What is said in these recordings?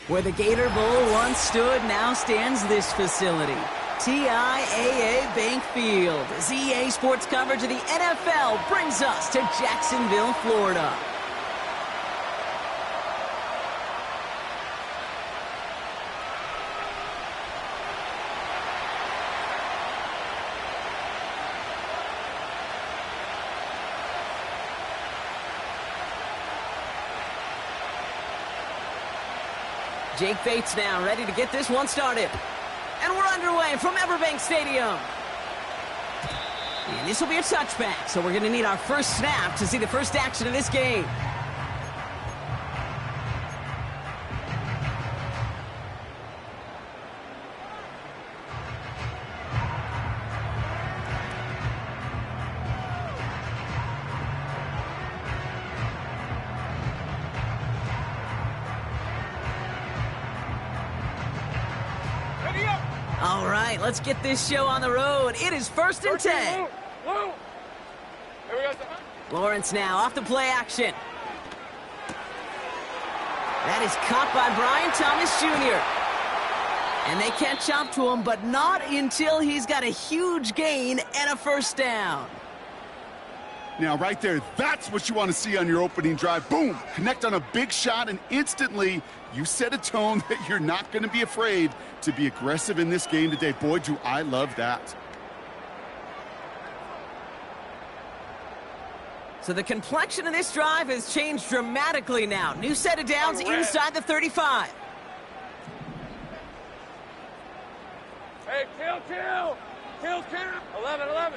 Where the Gator Bowl once stood, now stands this facility. TIAA Bank Field. As EA Sports coverage of the NFL brings us to Jacksonville, Florida. Jake Bates now ready to get this one started. And we're underway from Everbank Stadium. And this will be a touchback, so we're going to need our first snap to see the first action of this game. All right, let's get this show on the road. It is 1st and 10. Lawrence now off the play action. That is caught by Brian Thomas Jr. And they catch up to him, but not until he's got a huge gain and a first down. Now, right there, that's what you want to see on your opening drive. Boom! Connect on a big shot, and instantly you set a tone that you're not going to be afraid to be aggressive in this game today. Boy, do I love that. So the complexion of this drive has changed dramatically now. New set of downs inside the 35. Hey, kill. 11. Red.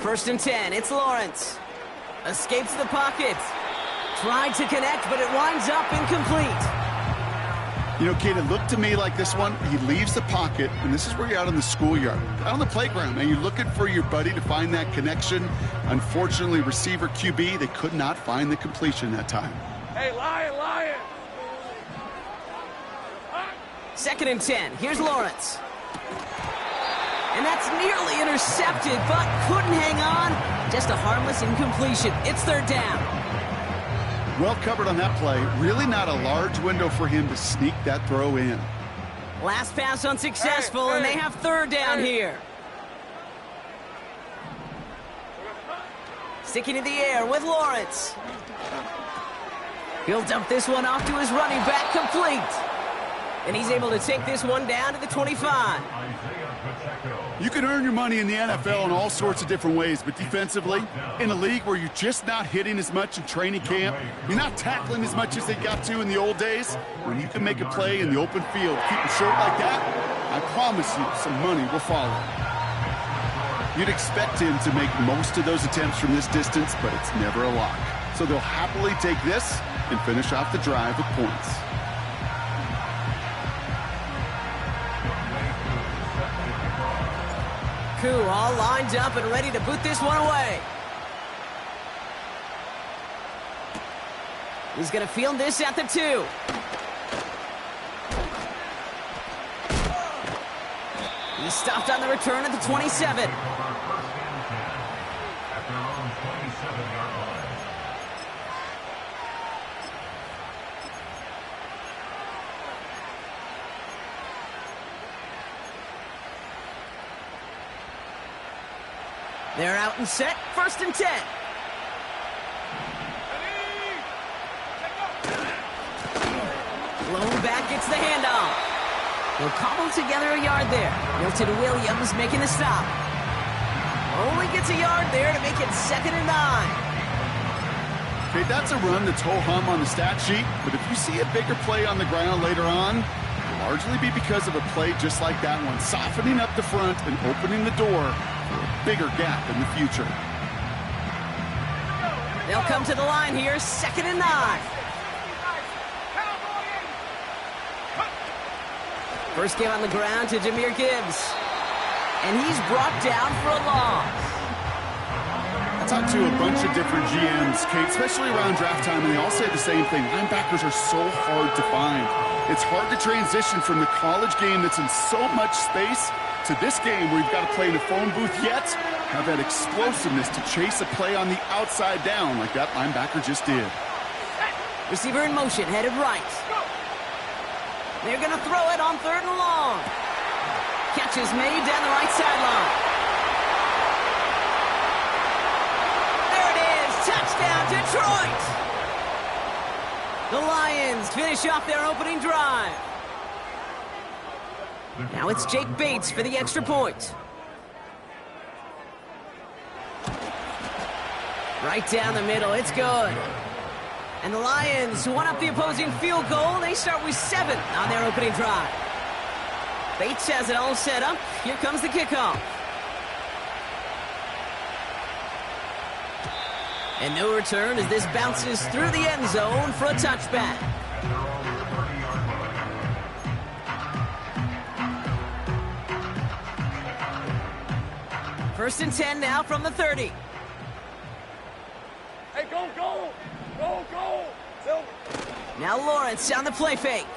1st and 10, it's Lawrence. Escapes the pocket. Tried to connect, but it winds up incomplete. You know, Kate, it looked to me like this one, he leaves the pocket, and this is where you're out in the schoolyard, out on the playground, and you're looking for your buddy to find that connection. Unfortunately, receiver QB, they could not find the completion that time. Hey, Lion! 2nd and 10, here's Lawrence. And that's nearly intercepted, but couldn't hang on. Just a harmless incompletion. It's 3rd down. Well covered on that play. Really not a large window for him to sneak that throw in. Last pass unsuccessful, and they have 3rd down here. Sticking in the air with Lawrence. He'll dump this one off to his running back, complete. And he's able to take this one down to the 25. You can earn your money in the NFL in all sorts of different ways, but defensively, in a league where you're just not hitting as much in training camp, you're not tackling as much as they got to in the old days, when you can make a play in the open field, keep it short like that, I promise you some money will follow. You'd expect him to make most of those attempts from this distance, but it's never a lock. So they'll happily take this and finish off the drive with points. Koo all lined up and ready to boot this one away. He's going to field this at the 2. He's stopped on the return at the 27. They're out and set, 1st and 10. Blown back gets the handoff. He'll cobble together a yard there. Milton Williams making the stop. Only gets a yard there to make it 2nd and 9. Okay, that's a run that's ho-hum on the stat sheet, but if you see a bigger play on the ground later on, it'll largely be because of a play just like that one, softening up the front and opening the door for a bigger gap in the future. They'll come to the line here, 2nd and 9. First game on the ground to Jahmyr Gibbs. And he's brought down for a loss. I talked to a bunch of different GMs, Kate, especially around draft time, and they all say the same thing. Linebackers are so hard to find. It's hard to transition from the college game that's in so much space to this game where you've got to play in a phone booth, yet have that explosiveness to chase a play on the outside down like that linebacker just did. Receiver in motion, headed right. They're going to throw it on 3rd and long. Catch is made down the right sideline. There it is. Touchdown, Detroit. The Lions finish off their opening drive. Now it's Jake Bates for the extra point. Right down the middle. It's good. And the Lions won up the opposing field goal. They start with 7 on their opening drive. Bates has it all set up. Here comes the kickoff. And no return as this bounces through the end zone for a touchback. First and 10 now from the 30. Hey, go, go! Go, go! Silver. Now Lawrence on the play fake.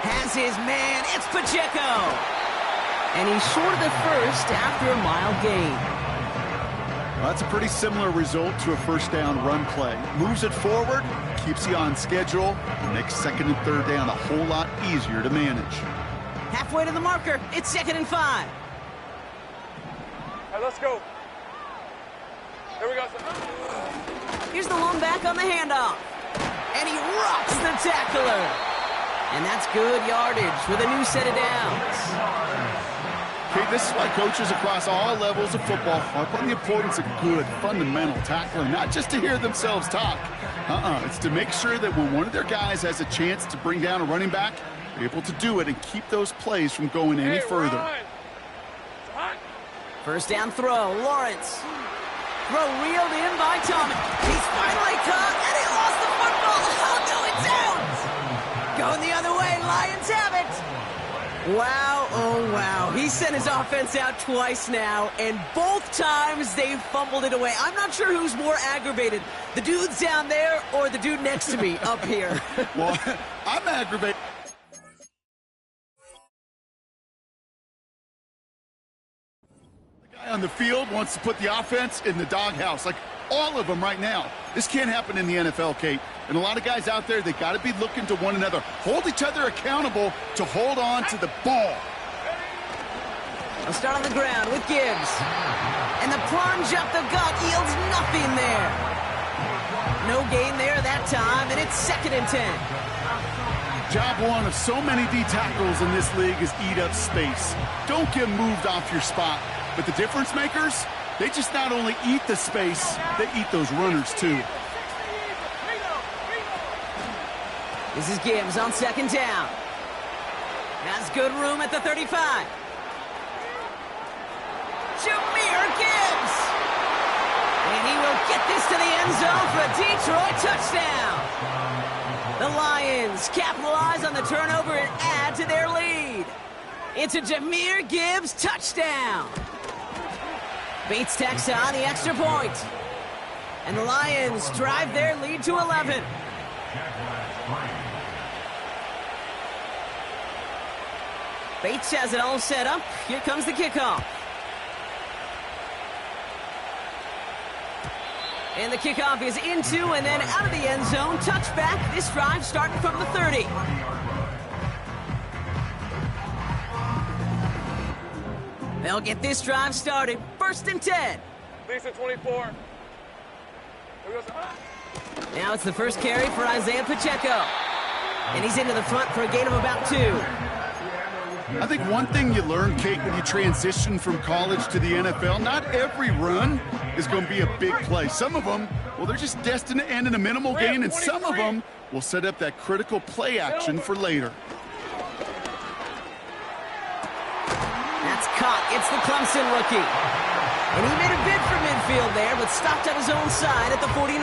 Has his man. It's Pacheco. And he's short of the first after a mile gain. Well, that's a pretty similar result to a first down run play. Moves it forward, keeps you on schedule, and makes 2nd and 3rd down a whole lot easier to manage. Halfway to the marker. It's 2nd and 5. Hey, let's go. Here we go. Here's the lone back on the handoff. And he rocks the tackler. And that's good yardage with a new set of downs. Okay, this is why coaches across all levels of football harp on the importance of good, fundamental tackling, not just to hear themselves talk. It's to make sure that when one of their guys has a chance to bring down a running back, they're able to do it and keep those plays from going any further. First down throw, Lawrence. Throw reeled in by Thomas. He's finally caught, and he lost the football. Oh, no, it's out. Going the other way, Lions have it. Wow, oh, wow. He sent his offense out twice now, and both times they fumbled it away. I'm not sure who's more aggravated, the dudes down there or the dude next to me up here. Well, I'm aggravated. On the field wants to put the offense in the doghouse, like all of them right now. This can't happen in the NFL, Kate. And a lot of guys out there, they got to be looking to one another. Hold each other accountable to hold on to the ball. They'll start on the ground with Gibbs. And the plunge up the gut yields nothing there. No gain there that time, and it's 2nd and 10. Job one of so many D tackles in this league is eat up space. Don't get moved off your spot. But the difference makers, they just not only eat the space, they eat those runners too. This is Gibbs on 2nd down. Has good room at the 35. Jameer Gibbs! And he will get this to the end zone for a Detroit touchdown. The Lions capitalize on the turnover and add to their lead. It's a Jameer Gibbs touchdown. Bates tacks on the extra point. And the Lions drive their lead to 11. Bates has it all set up. Here comes the kickoff. And the kickoff is into and then out of the end zone. Touchback. This drive starting from the 30. They'll get this drive started. 1st and 10. Lisa 24. Now it's the first carry for Isaiah Pacheco. And he's into the front for a gain of about 2. I think one thing you learn, Kate, when you transition from college to the NFL, not every run is going to be a big play. Some of them, well, they're just destined to end in a minimal gain, and some of them will set up that critical play action for later. That's caught. It's the Clemson rookie. And he made a bid for midfield there, but stopped on his own side at the 49.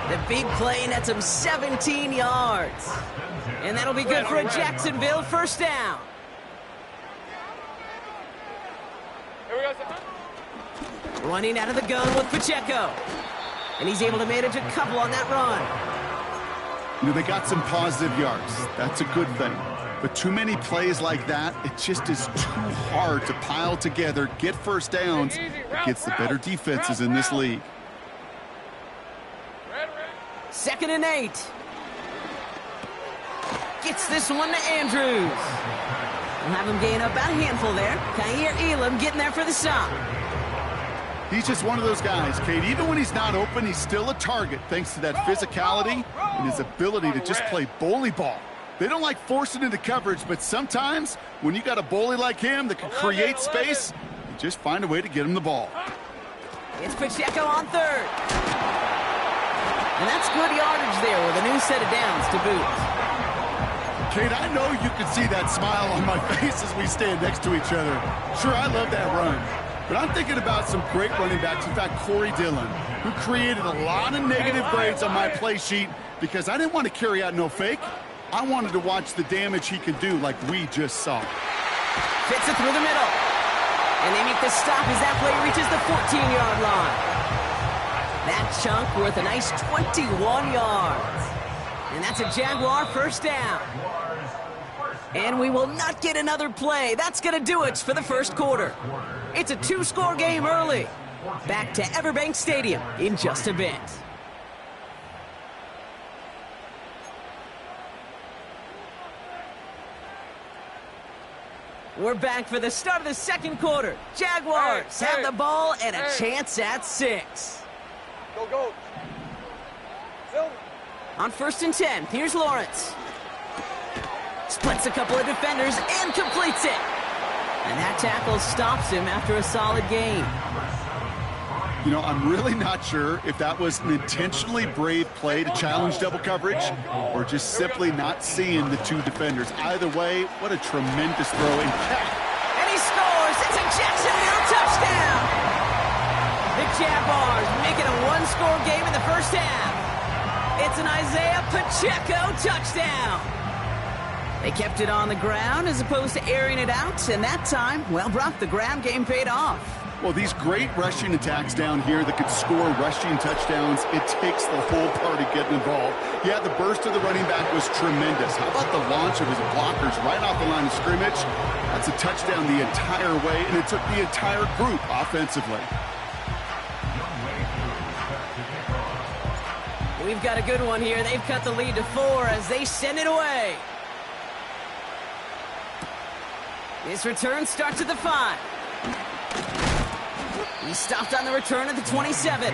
The big play nets him 17 yards. And that'll be good for a Jacksonville first down. Here we go. Running out of the gun with Pacheco. And he's able to manage a couple on that run. You know, they got some positive yards. That's a good thing. But too many plays like that, it just is too hard to pile together, get first downs against the better defenses in this league. 2nd and 8. Gets this one to Andrews. We'll have him gain up about a handful there. Kaiir Elam getting there for the stop. He's just one of those guys, Kate. Even when he's not open, he's still a target thanks to that physicality and his ability to just play bully ball. They don't like forcing into coverage, but sometimes when you got a bully like him that can create space, you just find a way to get him the ball. It's Pacheco on 3rd. And that's good yardage there with a new set of downs to boot. Kate, I know you can see that smile on my face as we stand next to each other. Sure, I love that run. But I'm thinking about some great running backs. In fact, Corey Dillon, who created a lot of negative grades on my play sheet because I didn't want to carry out no fake. I wanted to watch the damage he could do like we just saw. Fits it through the middle. And they make the stop as that play reaches the 14-yard line. That chunk worth a nice 21 yards. And that's a Jaguar first down. And we will not get another play. That's going to do it for the first quarter. It's a 2-score game early. Back to Everbank Stadium in just a bit. We're back for the start of the second quarter. Jaguars have the ball and a chance at 6. Go, go. Silver. On 1st and 10, here's Lawrence. Splits a couple of defenders and completes it. And that tackle stops him after a solid gain. You know, I'm really not sure if that was an intentionally brave play to challenge double coverage or just simply not seeing the two defenders. Either way, what a tremendous throw and catch. And he scores. It's a Jacksonville touchdown. The Jaguars make it a 1-score game in the first half. It's an Isaiah Pacheco touchdown. They kept it on the ground as opposed to airing it out, and that time, well, Brock, the ground game paid off. Well, these great rushing attacks down here that could score rushing touchdowns, it takes the whole party getting involved. Yeah, the burst of the running back was tremendous. How about the launch of his blockers right off the line of scrimmage? That's a touchdown the entire way, and it took the entire group offensively. We've got a good one here. They've cut the lead to 4 as they send it away. This return starts at the 5. He stopped on the return at the 27.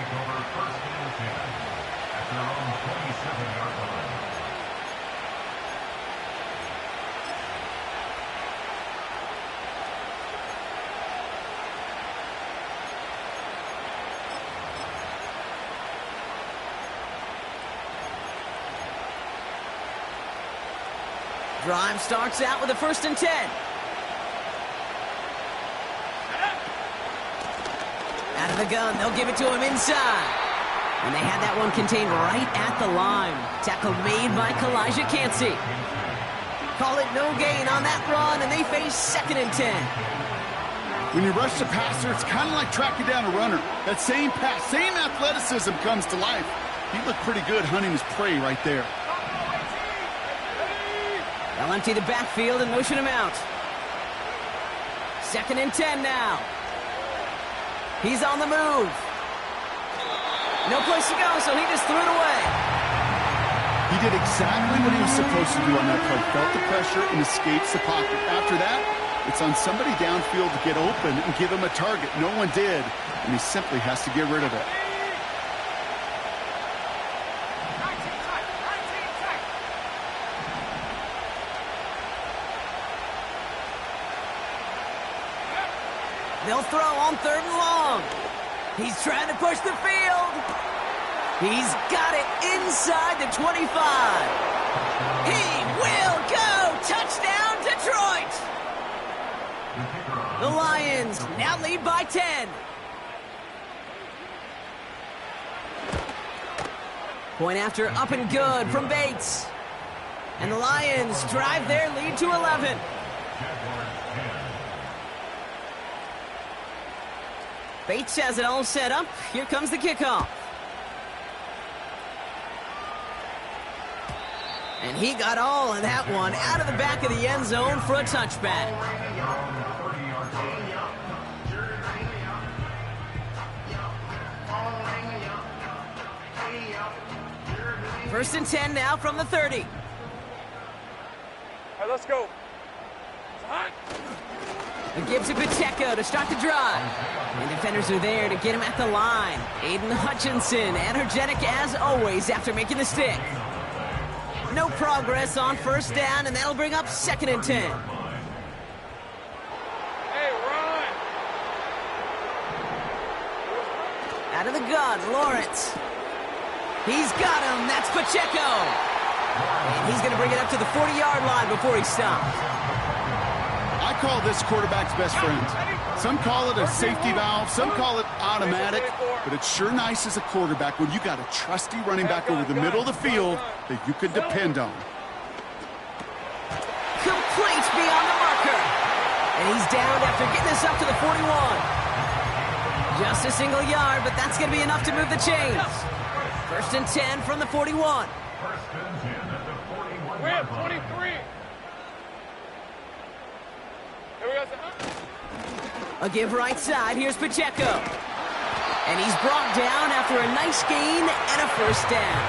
Drive starts out with a 1st and 10. Out of the gun, they'll give it to him inside. And they had that one contained right at the line. Tackle made by Kalijah Cansey. Call it no gain on that run, and they face 2nd and 10. When you rush the passer, it's kind of like tracking down a runner. That same pass, same athleticism comes to life. He looked pretty good hunting his prey right there. They'll empty the backfield and motion him out. 2nd and 10 now. He's on the move. No place to go, so he just threw it away. He did exactly what he was supposed to do on that play. Felt the pressure and escapes the pocket. After that, it's on somebody downfield to get open and give him a target. No one did, and he simply has to get rid of it. They'll throw on 3rd and long. He's trying to push the field. He's got it inside the 25. He will go. Touchdown, Detroit. The Lions now lead by 10. Point after up and good from Bates. And the Lions drive their lead to 11. Bates has it all set up. Here comes the kickoff. And he got all of that one out of the back of the end zone for a touchback. First and 10 now from the 30. Hey, let's go. It gives to Pacheco to start the drive. And defenders are there to get him at the line. Aiden Hutchinson, energetic as always after making the stick. No progress on first down, and that'll bring up second and 10. Hey, run! Out of the gun, Lawrence. He's got him. That's Pacheco. And he's going to bring it up to the 40-yard line before he stops. I call this quarterback's best friend. Some call it a safety valve, some call it automatic, but it's sure nice as a quarterback when you got a trusty running back over the middle of the field that you can depend on. Complete beyond the marker. And he's down after getting this up to the 41. Just a single yard, but that's going to be enough to move the chains. First and 10 from the 41. We have 23. A give right side. Here's Pacheco. And he's brought down after a nice gain and a first down.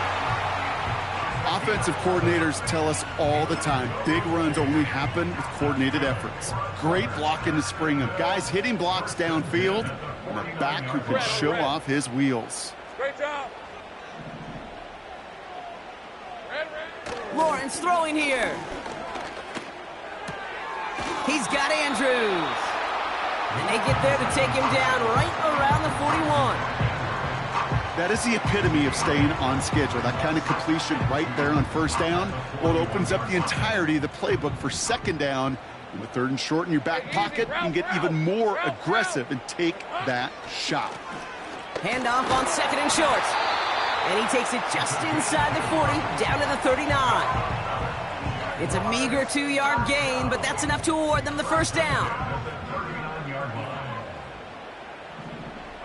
Offensive coordinators tell us all the time, big runs only happen with coordinated efforts. Great blocking to spring them. Guys hitting blocks downfield, and a back who can show off his wheels. Great job. Lawrence throwing here. He's got Andrews. And they get there to take him down right around the 41. That is the epitome of staying on schedule. That kind of completion right there on first down. Well, it opens up the entirety of the playbook for second down. And with third and short in your back pocket, you can get even more aggressive and take that shot. Handoff on second and short. And he takes it just inside the 40, down to the 39. It's a meager 2-yard gain, but that's enough to award them the first down.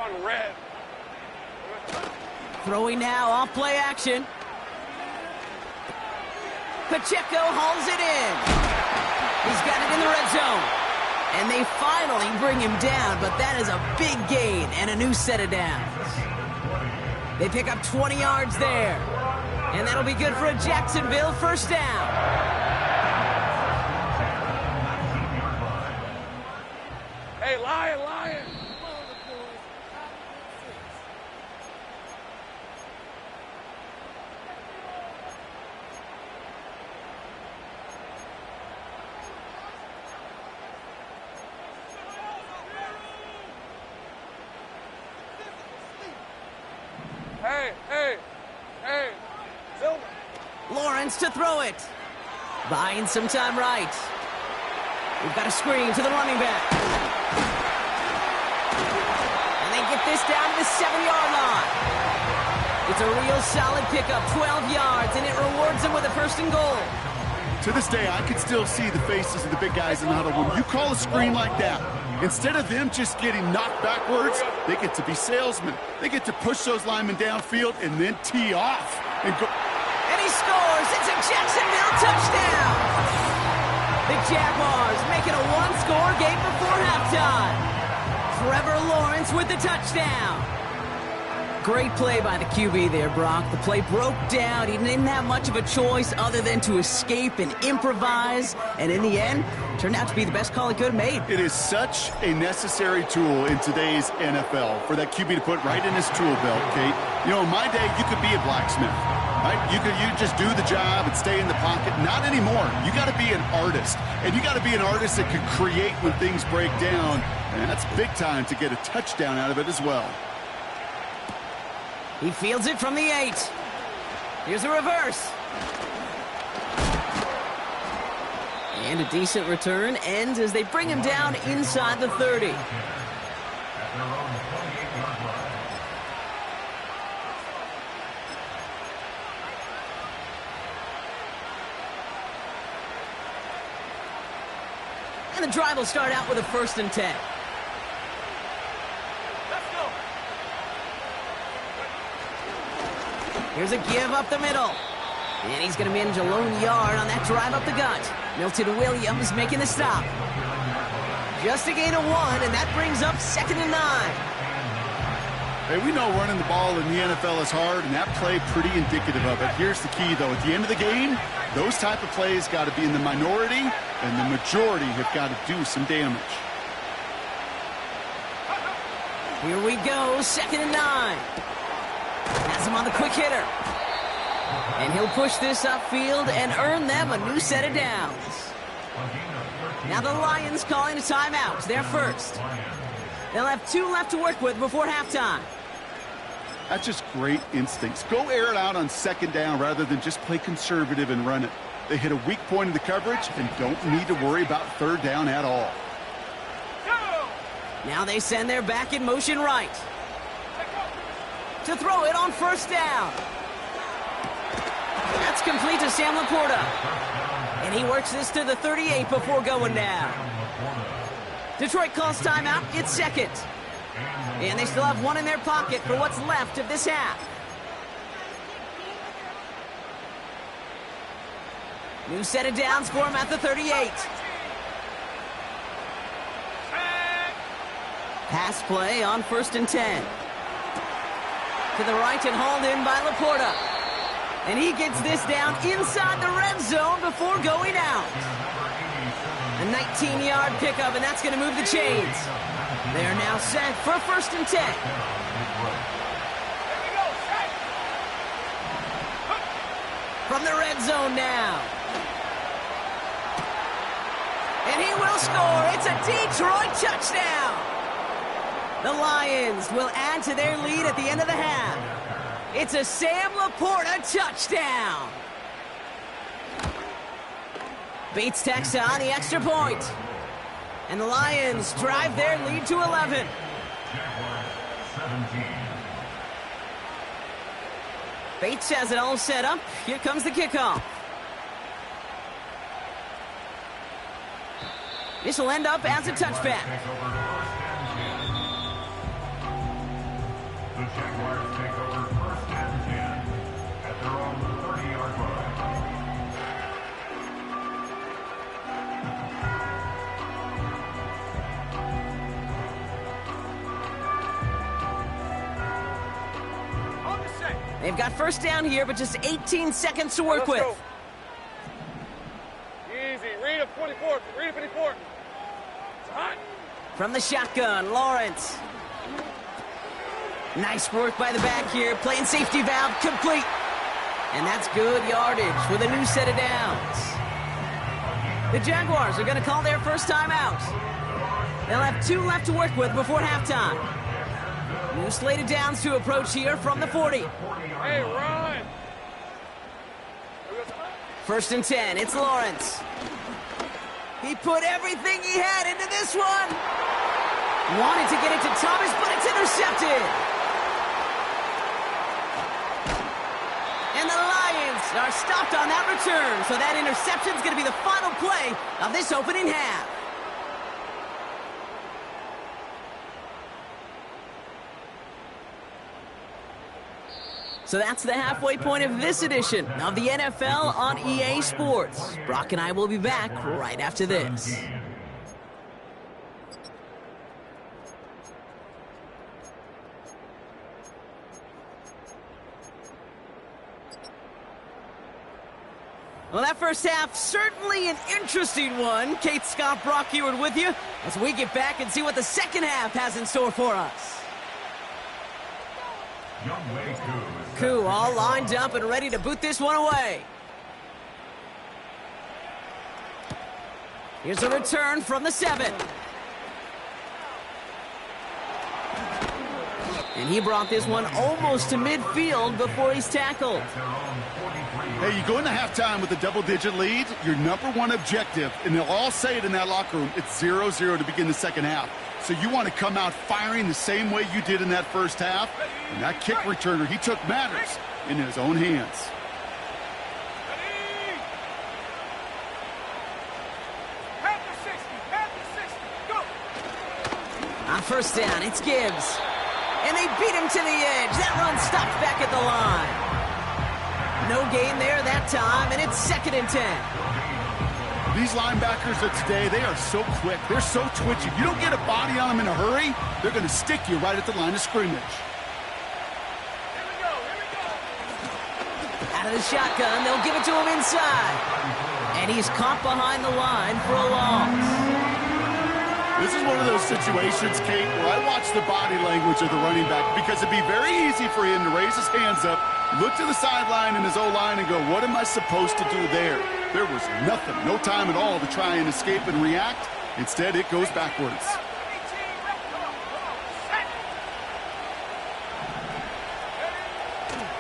On red. Throwing now off play action. Pacheco hauls it in. He's got it in the red zone. And they finally bring him down, but that is a big gain and a new set of downs. They pick up 20 yards there. And that'll be good for a Jacksonville first down. Hey, Lion, Lion. Hey, hey, hey. Silver. Lawrence to throw it. Buying some time right. We've got a screen to the running back. And they get this down to the 7-yard line. It's a real solid pickup, 12 yards, and it rewards them with a first and goal. To this day, I can still see the faces of the big guys in the huddle. When you call a screen like that, instead of them just getting knocked backwards, they get to be salesmen. They get to push those linemen downfield and then tee off. And he scores. It's a Jacksonville touchdown. The Jaguars making a one-score game before halftime. Trevor Lawrence with the touchdown. Great play by the QB there, Brock. The play broke down. He didn't have much of a choice other than to escape and improvise. And in the end, turned out to be the best call he could have made. it is such a necessary tool in today's NFL for that QB to put right in his tool belt, Kate. You know, in my day, you could be a blacksmith, right? You just do the job and stay in the pocket. Not anymore. You got to be an artist. And you got to be an artist that can create when things break down. And that's big time to get a touchdown out of it as well. He fields it from the 8. Here's a reverse. And a decent return ends as they bring him down inside the 30. And the drive will start out with a first and 10. Here's a give up the middle. And he's going to manage a lone yard on that drive up the gut. Milton Williams making the stop. Just a gain of 1, and that brings up second and 9. Hey, we know running the ball in the NFL is hard, and that play pretty indicative of it. Here's the key, though. At the end of the game, those type of plays got to be in the minority, and the majority have got to do some damage. Here we go, 2nd and 9. Has him on the quick hitter. And he'll push this upfield and earn them a new set of downs. Now the Lions calling a timeout. They're first. They'll have 2 left to work with before halftime. That's just great instincts. Go air it out on 2nd down rather than just play conservative and run it. They hit a weak point in the coverage and don't need to worry about 3rd down at all. Now they send their back in motion right. To throw it on 1st down. That's complete to Sam Laporta. And he works this to the 38 before going down. Detroit calls timeout. It's 2nd. And they still have 1 in their pocket for what's left of this half. New set of downs for him at the 38. Pass play on 1st and 10. To the right and hauled in by Laporta. And he gets this down inside the red zone before going out. A 19-yard pickup, and that's going to move the chains. They are now set for 1st and 10. From the red zone now. And he will score. It's a Detroit touchdown. The Lions will add to their lead at the end of the half. It's a Sam Laporta touchdown. Bates tacks on the extra point. And the Lions drive their lead to 11. Bates has it all set up. Here comes the kickoff. This will end up as a touchback. The Jaguars take over 1st and 10 at their own 30-yard line. They've got 1st down here, but just 18 seconds to work with. Go. Easy. Read a 44. Read a 54. It's hot. From the shotgun, Lawrence. Nice work by the back here. Playing safety valve complete. And that's good yardage with a new set of downs. The Jaguars are going to call their 1st time out. They'll have 2 left to work with before halftime. New slate of downs to approach here from the 40. Hey, run. 1st and 10. It's Lawrence. He put everything he had into this one. Wanted to get it to Thomas, but it's intercepted. And the Lions are stopped on that return, so that interception is going to be the final play of this opening half. So that's the halfway point of this edition of the NFL on EA Sports. Brock and I will be back right after this. Well, that first half, certainly an interesting one. Kate, Scott, Brock here with you as we get back and see what the second half has in store for us. Koo all lined up and ready to boot this one away. Here's a return from the 7. And he brought this one almost to midfield before he's tackled. Hey, you go into halftime with a double-digit lead, your #1 objective, and they'll all say it in that locker room, it's 0-0 to begin the second half. So you want to come out firing the same way you did in that first half. And that kick returner, he took matters in his own hands. On 1st down, it's Gibbs. And they beat him to the edge. That run stopped back at the line. No gain there that time, and it's 2nd and 10. These linebackers of today, they are so quick. They're so twitchy. You don't get a body on them in a hurry, they're going to stick you right at the line of scrimmage. Out of the shotgun, they'll give it to him inside. And he's caught behind the line for a loss. This is one of those situations, Kate, where I watch the body language of the running back because it'd be very easy for him to raise his hands up, look to the sideline in his O-line and go, what am I supposed to do there? There was nothing, no time at all to try and escape and react. Instead, it goes backwards.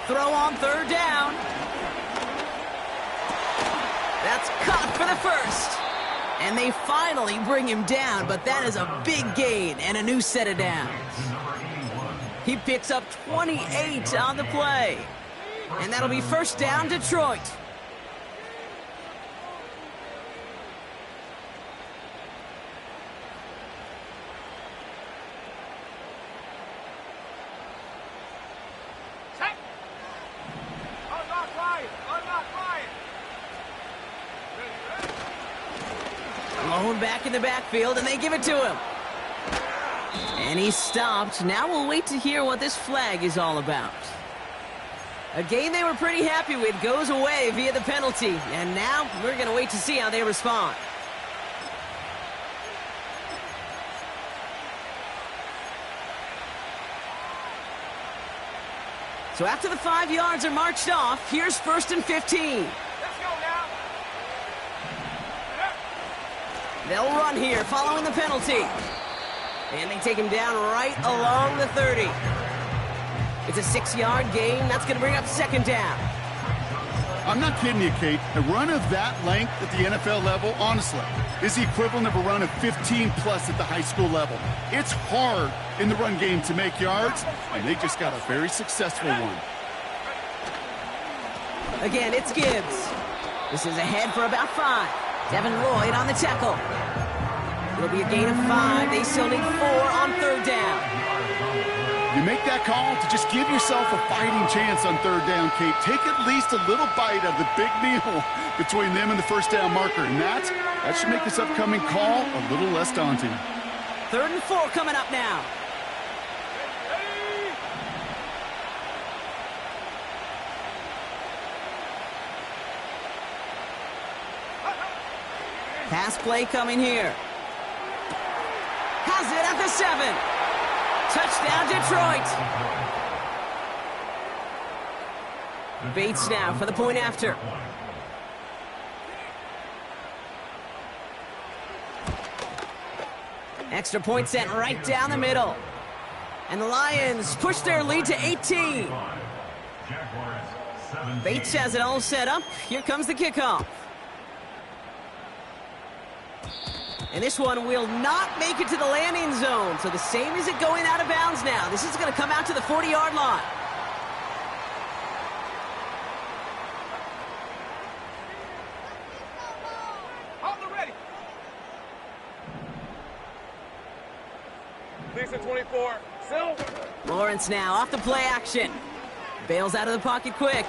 Throw on third down. That's caught for the first. And they finally bring him down, but that is a big gain and a new set of downs. He picks up 28 on the play. And that'll be first down, Detroit. Lone back in the backfield, and they give it to him. And he's stopped. Now we'll wait to hear what this flag is all about. A game they were pretty happy with goes away via the penalty. And now we're going to wait to see how they respond. So after the 5 yards are marched off, here's 1st and 15. They'll run here following the penalty. And they take him down right along the 30. It's a 6-yard gain. That's going to bring up second down. I'm not kidding you, Kate. A run of that length at the NFL level, honestly, is the equivalent of a run of 15-plus at the high school level. It's hard in the run game to make yards, and they just got a very successful one. Again, it's Gibbs. This is ahead for about 5. Devin Lloyd on the tackle. It'll be a gain of 5. They still need 4 on third down. You make that call to just give yourself a fighting chance on third down, Kate. Take at least a little bite of the big meal between them and the first down marker. And that should make this upcoming call a little less daunting. 3rd and 4 coming up now. Pass play coming here. Has it at the 7. Touchdown, Detroit. Bates now for the point after. Extra point sent right down the middle. And the Lions push their lead to 18. Bates has it all set up. Here comes the kickoff. And this one will not make it to the landing zone. So the same as it going out of bounds now. This is going to come out to the 40-yard line. Hold it ready. Lisa 24. Silver. Lawrence now off the play action. Bails out of the pocket quick.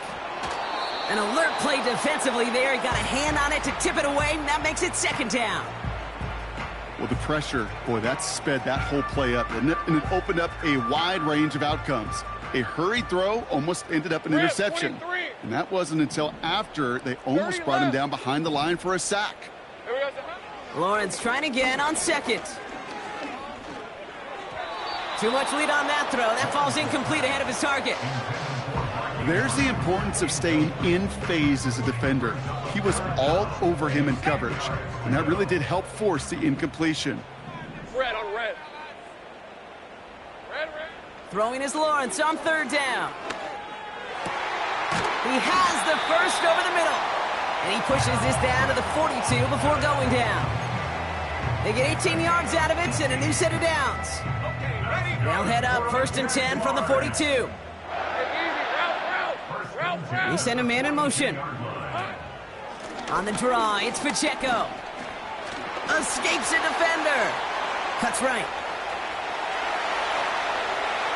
An alert play defensively there. He got a hand on it to tip it away. And that makes it second down. Well, the pressure, boy, that sped that whole play up, didn't it? And it opened up a wide range of outcomes. A hurried throw almost ended up an interception. And that wasn't until after they almost brought him down behind the line for a sack. Lawrence trying again on second. Too much lead on that throw. That falls incomplete ahead of his target. There's the importance of staying in phase as a defender. He was all over him in coverage, and that really did help force the incompletion. Red on red. Red. Throwing is Lawrence on third down. He has the first over the middle. And he pushes this down to the 42 before going down. They get 18 yards out of it and a new set of downs. They'll head up 1st and 10 from the 42. They send a man in motion. On the draw, it's Pacheco. Escapes a defender. Cuts right.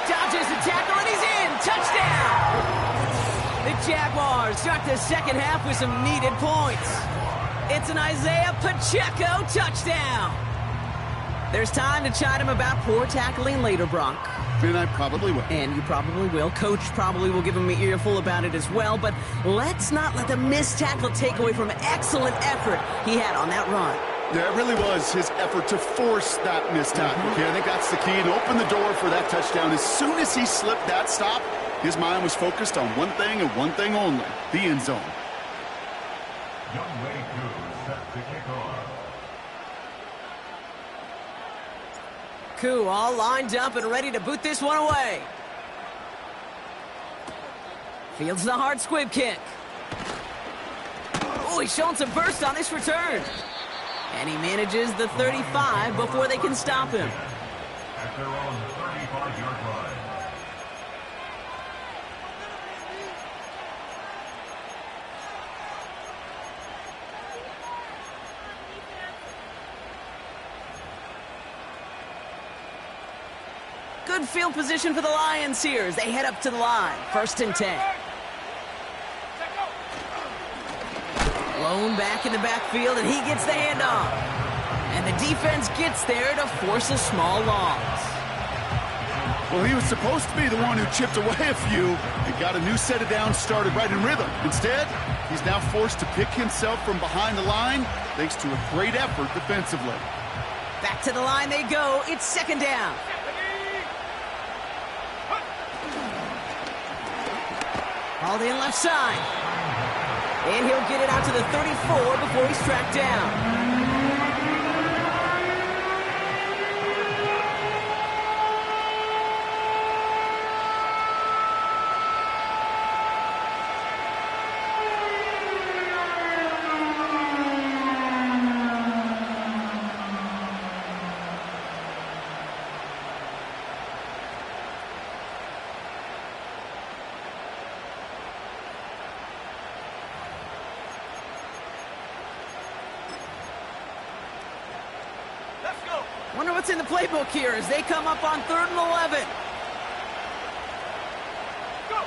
Dodges the tackle, and he's in. Touchdown! The Jaguars start the second half with some needed points. It's an Isaiah Pacheco touchdown. There's time to chide him about poor tackling later, Brock. And I probably will. And you probably will. Coach probably will give him an earful about it as well. But let's not let the missed tackle take away from excellent effort he had on that run. Yeah, it really was his effort to force that missed tackle. Okay, I think that's the key, and open the door for that touchdown. As soon as he slipped that stop, his mind was focused on one thing and one thing only, the end zone. Young Way 2 set to kick off. Koo all lined up and ready to boot this one away. Fields the hard squib kick. Oh, he's showing some burst on this return. And he manages the 35 before they can stop him. At their own 35-yard line. Good field position for the Lions here as they head up to the line. 1st and 10. Blown back in the backfield, and he gets the handoff. And the defense gets there to force a small loss. Well, he was supposed to be the one who chipped away a few and got a new set of downs started right in rhythm. Instead, he's now forced to pick himself from behind the line thanks to a great effort defensively. Back to the line they go. It's 2nd down. Hauled in left side. And he'll get it out to the 34 before he's tracked down. Wonder what's in the playbook here as they come up on 3rd and 11. Go.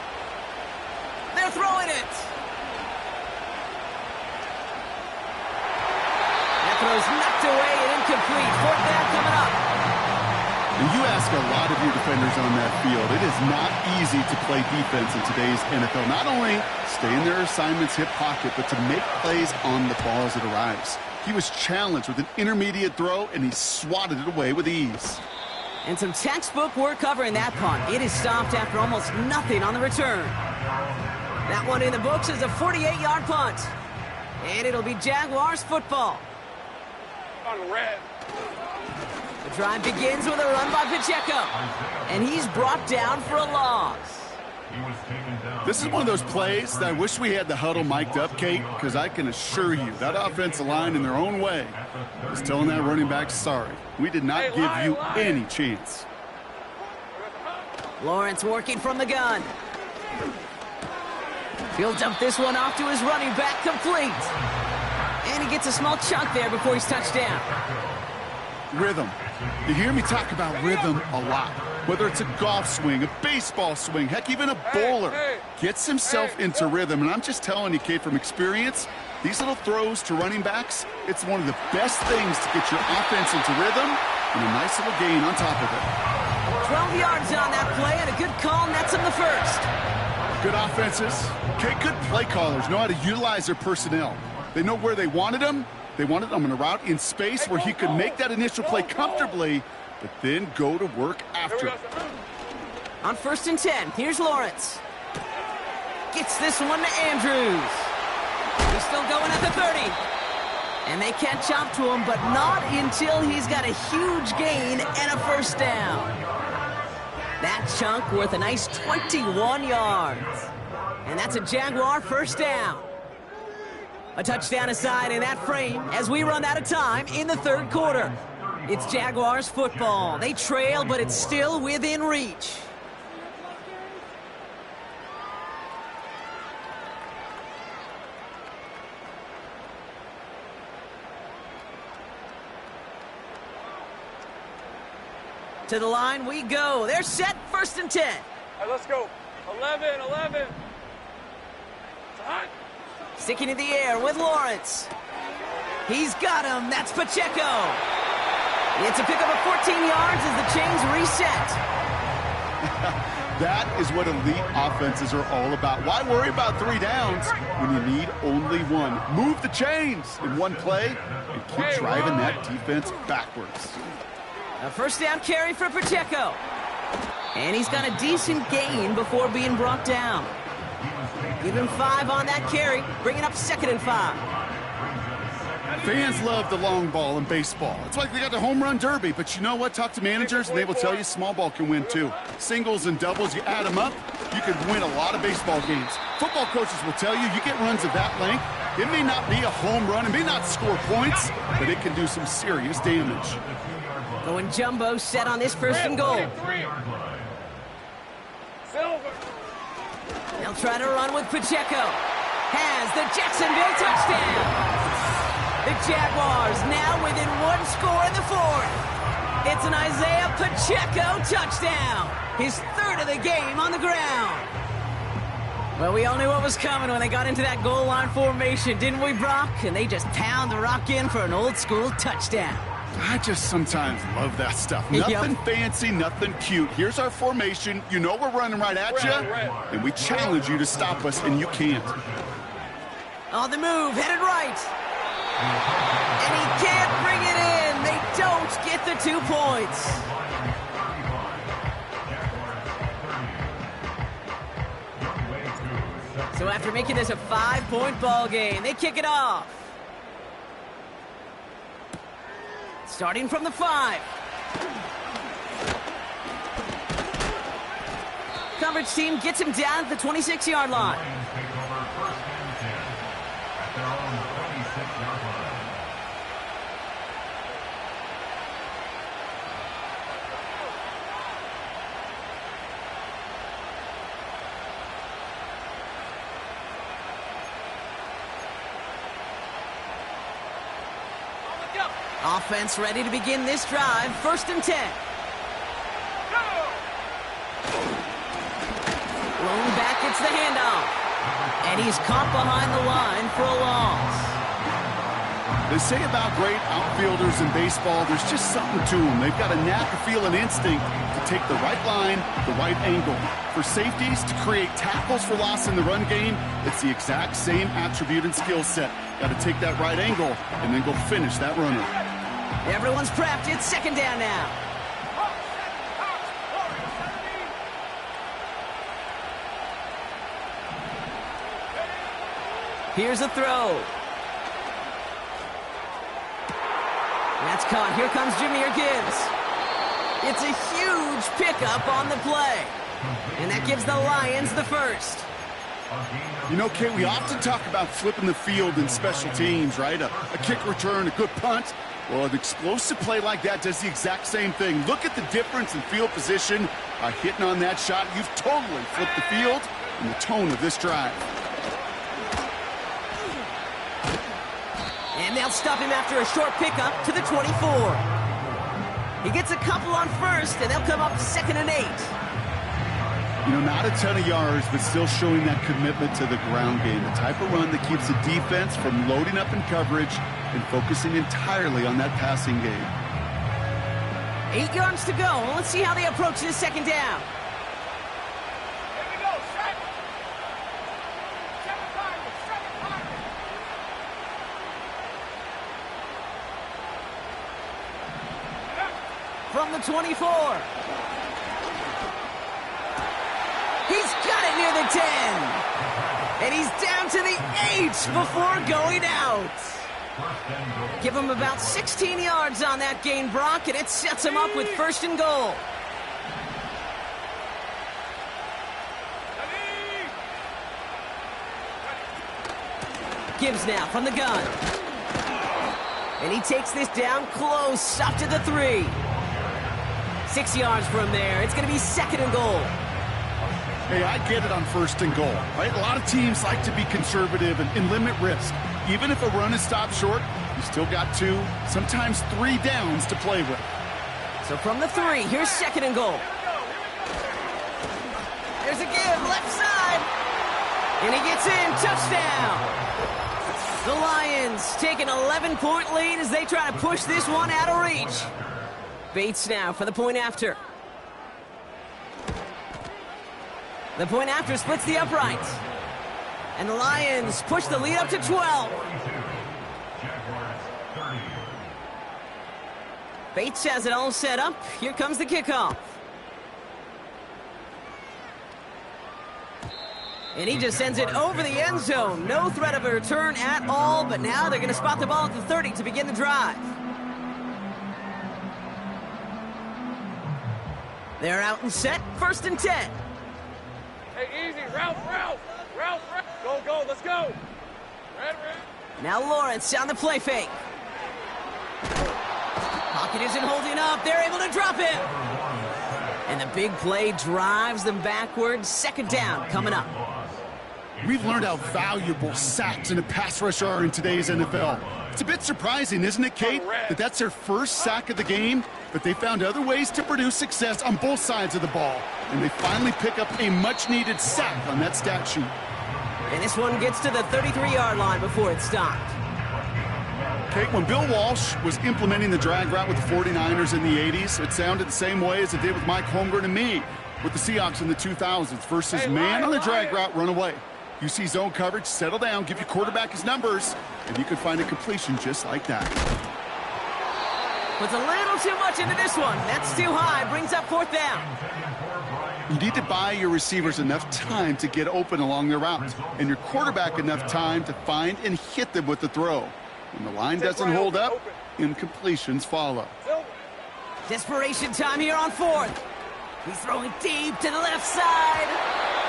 They're throwing it. That throw's knocked away and incomplete. 4th down coming up. And you ask a lot of your defenders on that field. It is not easy to play defense in today's NFL. Not only stay in their assignment's hip pocket, but to make plays on the ball as it arrives. He was challenged with an intermediate throw, and he swatted it away with ease. And some textbook work covering that punt. It is stopped after almost nothing on the return. That one in the books is a 48-yard punt. And it'll be Jaguars football. On red. The drive begins with a run by Pacheco. And he's brought down for a loss. He was taken down. This is one of those plays that I wish we had the huddle mic'd up, Kate, because I can assure you that offensive line in their own way is telling that running back, sorry, we did not give you any chance. Lawrence working from the gun. He'll dump this one off to his running back, complete. And he gets a small chunk there before he's touched down. Rhythm. You hear me talk about rhythm a lot. Whether it's a golf swing, a baseball swing, heck, even a bowler gets himself into rhythm. And I'm just telling you, Kate, from experience, these little throws to running backs, it's one of the best things to get your offense into rhythm and a nice little gain on top of it. 12 yards on that play and a good call nets him the first. Good offenses. Okay, good play callers know how to utilize their personnel. They know where they wanted him. They wanted him on a route in space where he could make that initial play comfortably, but then go to work after. On 1st and 10, here's Lawrence. Gets this one to Andrews. He's still going at the 30. And they catch up to him, but not until he's got a huge gain and a 1st down. That chunk worth a nice 21 yards. And that's a Jaguar 1st down. A touchdown aside in that frame as we run out of time in the 3rd quarter. It's Jaguars football. They trail, but it's still within reach. To the line we go. They're set, 1st and 10. All right, let's go. 11. Sticking in the air with Lawrence. He's got him. That's Pacheco. It's a pickup of 14 yards as the chains reset. That is what elite offenses are all about. Why worry about 3 downs when you need only 1? Move the chains in one play and keep driving that defense backwards. A first down carry for Pacheco. And he's got a decent gain before being brought down. Give him 5 on that carry, bringing up 2nd and 5. Fans love the long ball in baseball. It's like they got the home run derby, but you know what? Talk to managers, and they will tell you small ball can win too. Singles and doubles, you add them up, you could win a lot of baseball games. Football coaches will tell you get runs of that length. It may not be a home run, it may not score points, but it can do some serious damage. Going jumbo set on this 1st and goal. They'll try to run with Pacheco. Has the Jacksonville touchdown. The Jaguars now within 1 score in the 4th. It's an Isaiah Pacheco touchdown. His 3rd of the game on the ground. Well, we all knew what was coming when they got into that goal line formation, didn't we, Brock? And they just pound the rock in for an old school touchdown. I just sometimes love that stuff. Nothing fancy, nothing cute. Here's our formation. You know we're running right at you, and we challenge you to stop us, and you can't. On the move, headed right. And he can't bring it in. They don't get the 2 points. So after making this a 5-point ball game, they kick it off. Starting from the 5. Coverage team gets him down at the 26-yard line. Offense ready to begin this drive. 1st and 10. Lone back gets the handoff. And he's caught behind the line for a loss. They say about great outfielders in baseball, there's just something to them. They've got a knack, a feel, an instinct to take the right line, the right angle. For safeties, to create tackles for loss in the run game, it's the exact same attribute and skill set. Got to take that right angle and then go finish that runner. Everyone's prepped. It's 2nd down now. Here's a throw. That's caught. Here comes Jahmyr Gibbs. It's a huge pickup on the play. And that gives the Lions the 1st. You know, Kate, we often talk about flipping the field in special teams, right? A kick return, a good punt. Well, an explosive play like that does the exact same thing. Look at the difference in field position. By hitting on that shot, you've totally flipped the field and the tone of this drive. And they'll stop him after a short pickup to the 24. He gets a couple on 1st, and they'll come up 2nd and 8. You know, not a ton of yards, but still showing that commitment to the ground game. The type of run that keeps the defense from loading up in coverage and focusing entirely on that passing game. 8 yards to go. Let's see how they approach this 2nd down. From the 24. He's got it near the 10. And he's down to the 8 before going out. Give him about 16 yards on that gain, Brock, and it sets him up with 1st and goal. Gibbs now from the gun. And he takes this down close, up to the 3. 6 yards from there. It's going to be 2nd and goal. Hey, I get it on 1st and goal, right? A lot of teams like to be conservative and limit risk. Even if a run is stopped short, you still got 2, sometimes 3 downs to play with. So from the 3, here's 2nd and goal. There's a give, left side. And he gets in, touchdown. The Lions take an 11-point lead as they try to push this one out of reach. Bates now for the point after. The point after splits the uprights. And the Lions push the lead up to 12. Bates has it all set up. Here comes the kickoff. And he just sends it over the end zone. No threat of a return at all, but now they're going to spot the ball at the 30 to begin the drive. They're out and set, 1st and 10. Hey, easy, route. Go, let's go. Red. Now Lawrence on the play fake. Pocket isn't holding up. They're able to drop him. And the big play drives them backwards. 2nd down coming up. We've learned how valuable sacks and a pass rush are in today's NFL. It's a bit surprising, isn't it, Kate, that that's their first sack of the game, but they found other ways to produce success on both sides of the ball, and they finally pick up a much-needed sack on that stat sheet. And this one gets to the 33-yard line before it stopped. Kate, when Bill Walsh was implementing the drag route with the 49ers in the 80s, it sounded the same way as it did with Mike Holmgren and me with the Seahawks in the 2000s versus man on the drag route, run away. You see zone coverage, settle down, give your quarterback his numbers, and you can find a completion just like that. Puts a little too much into this one. That's too high. Brings up 4th down. You need to buy your receivers enough time to get open along their routes, and your quarterback enough time to find and hit them with the throw. When the line doesn't hold up, incompletions follow. Desperation time here on 4th. He's throwing deep to the left side.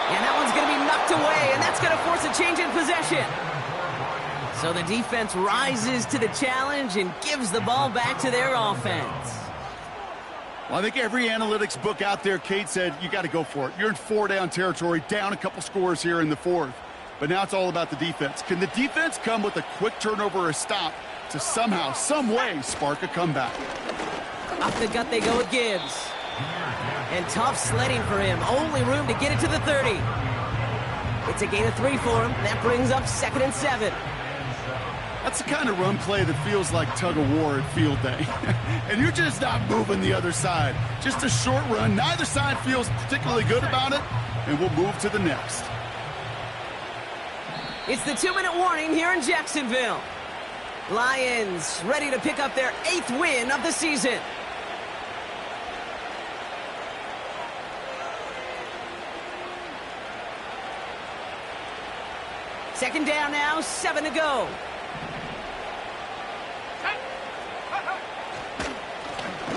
And that one's going to be knocked away, and that's going to force a change in possession. So the defense rises to the challenge and gives the ball back to their offense. Well, I think every analytics book out there, Kate, said you got to go for it. You're in 4-down territory, down a couple scores here in the 4th. But now it's all about the defense. Can the defense come with a quick turnover or a stop to somehow, some way, spark a comeback? Off the gut they go with Gibbs. And tough sledding for him. Only room to get it to the 30. It's a gain of 3 for him. That brings up 2nd and 7. That's the kind of run play that feels like tug-of-war at field day. And you're just not moving the other side. Just a short run. Neither side feels particularly good about it. And we'll move to the next. It's the 2-minute warning here in Jacksonville. Lions ready to pick up their 8th win of the season. Second down now, 7 to go.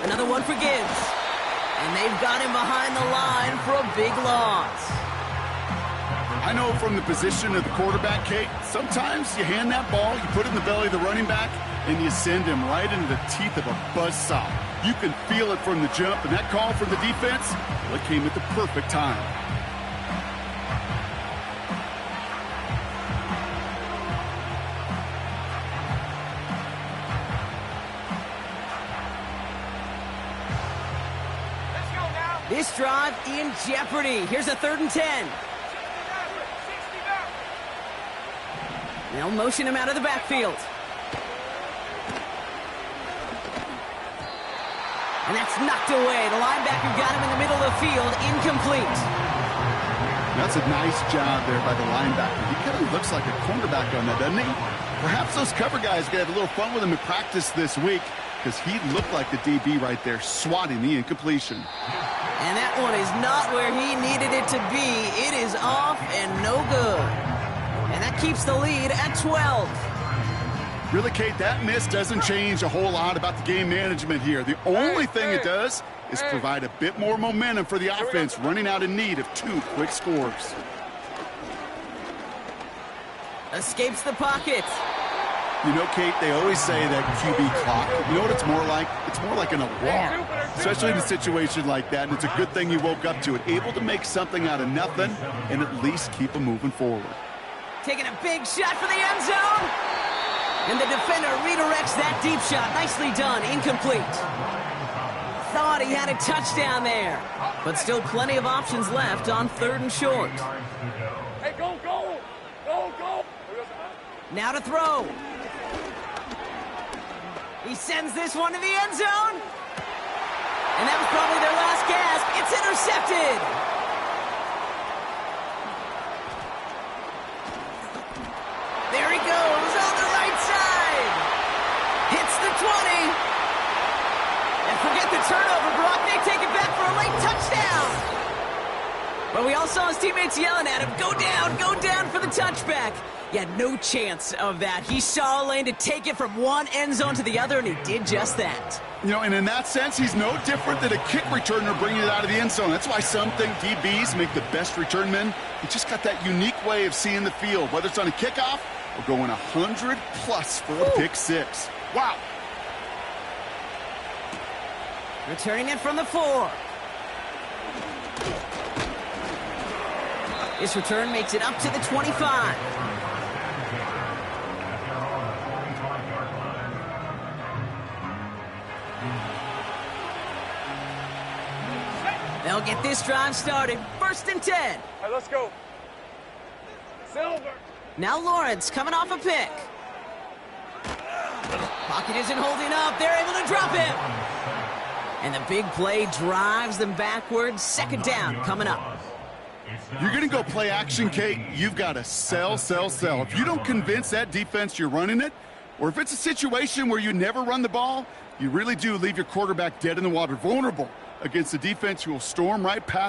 Another one for Gibbs. And they've got him behind the line for a big loss. I know from the position of the quarterback, Kate, sometimes you hand that ball, you put it in the belly of the running back, and you send him right into the teeth of a buzzsaw. You can feel it from the jump, and that call from the defense, well, it came at the perfect time. This drive in jeopardy. Here's a 3rd and 10. They'll motion him out of the backfield. And that's knocked away. The linebacker got him in the middle of the field, incomplete. That's a nice job there by the linebacker. He kind of looks like a cornerback on that, doesn't he? Perhaps those cover guys are going to have a little fun with him in practice this week because he looked like the DB right there, swatting the incompletion. And that one is not where he needed it to be. It is off and no good. And that keeps the lead at 12. Really, Kate, that miss doesn't change a whole lot about the game management here. The only thing it does is provide a bit more momentum for the offense running out in need of 2 quick scores. Escapes the pocket. You know, Kate, they always say that QB clock. You know what it's more like? It's more like an alarm, especially in a situation like that. And it's a good thing you woke up to it, able to make something out of nothing and at least keep them moving forward. Taking a big shot for the end zone. And the defender redirects that deep shot. Nicely done. Incomplete. Thought he had a touchdown there. But still plenty of options left on 3rd and short. Hey, go! Now to throw. He sends this one to the end zone. And that was probably their last gasp. It's intercepted. Well, we all saw his teammates yelling at him, go down for the touchback. He had no chance of that. He saw a lane to take it from one end zone to the other, and he did just that. You know, and in that sense, he's no different than a kick returner bringing it out of the end zone. That's why some think DBs make the best return men. He just got that unique way of seeing the field, whether it's on a kickoff or going 100+ for a pick six. Wow. Returning it from the 4. This return makes it up to the 25. They'll get this drive started. 1st and 10. All right, let's go. Silver. Now Lawrence coming off a pick. Pocket isn't holding up. They're able to drop him. And the big play drives them backwards. 2nd down coming up. You're going to go play action, Kate. You've got to sell. If you don't convince that defense you're running it, or if it's a situation where you never run the ball, you really do leave your quarterback dead in the water, vulnerable against a defense who will storm right past